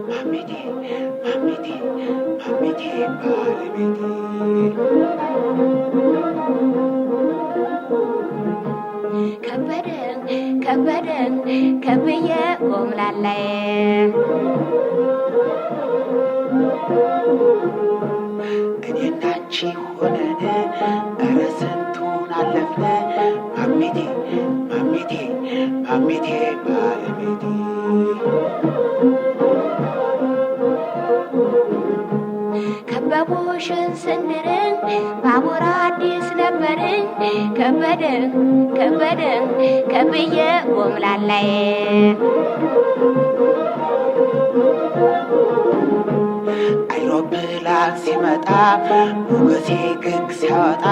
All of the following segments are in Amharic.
ማሚቴ ማሚቴ ማሚቴ ባለቤቴ ከበደን ከብዬ ቆምላላይ እኔና አንቺ ሆነን ኧረ ስንቱን አለፍን ማሚቴ ማሚቴ ማሚቴ ባለቤቴ ከበቦሽን ስንድርን ባቡር አዲስ ነበርን ከበደን ከብዬ ቆምላላይ አይሮፕላን ሲመጣ ሞገሴ ግግ ሲያወጣ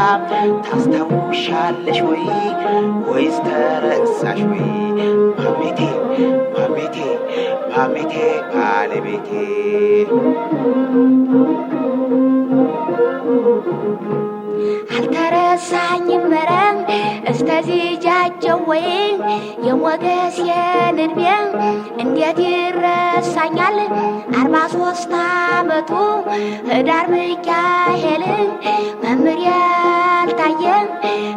ታስታውሻለሽ ወይ ወይስ ተረሳሽ ወይ ማሚቴ ማሚቴ ማሚቴ ባለቤቴ አልተረሳኝም መረም እስተዚህ ጃጀው ወይ የሞገስ የንድቤ እንዴት ይረሳኛል 43 ዓመቱ ህዳር ሚካኤል መምህር ያልታየ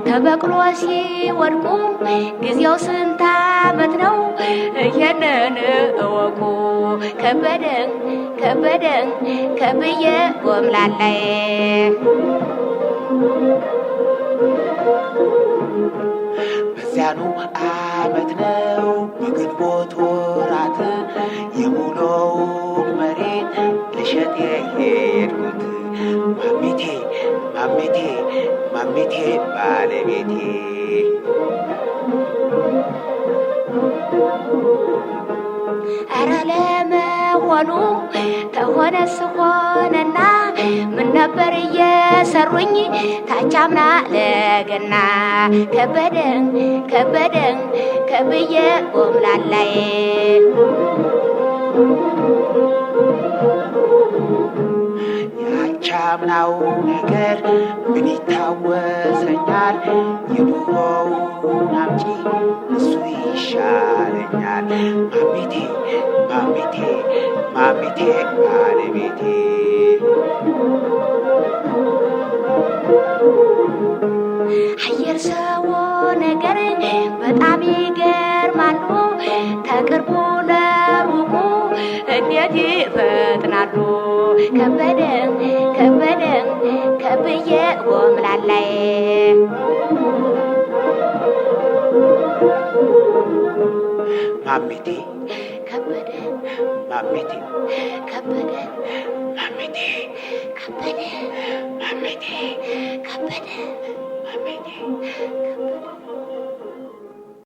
ከበቅሎ ሲወድቁ ጊዜው ስንት ዓመት ነው ይሄንን እወቁ ከበደን ከብዬ ቆምላላይ በዚያኑ ዓመት ነው በግንቦት ወራት የሙሉውን መሬት ልሸጥ የሄድኩት ማሚቴ ማሚቴ ማሚቴ ባለቤቴ ኧረ ለመሆኑ ተሆነስ ሆነና ምን ነበር እየሰሩኝ ታቻምና ለገና ከበደን ከብዬ ቆምላላይ ያቻምናው ነገር ምን ይታወሰኛል የድሮውን አምጪ እሱ ይሻለኛል ማሚቴ ማሚቴ ማሚቴ ባለቤቴ አየር ሰው ነገር በጣም ይገርማሉ ተቅርቡ ለሩቁ እንዴት ይፈጥናሉ ከበደን ከብዬ ቆምላላይ ማሚቴ ከበደን ማሚቴ ከበደን ማሚቴ ከበደን ማሚቴ ከበደን ማሚቴ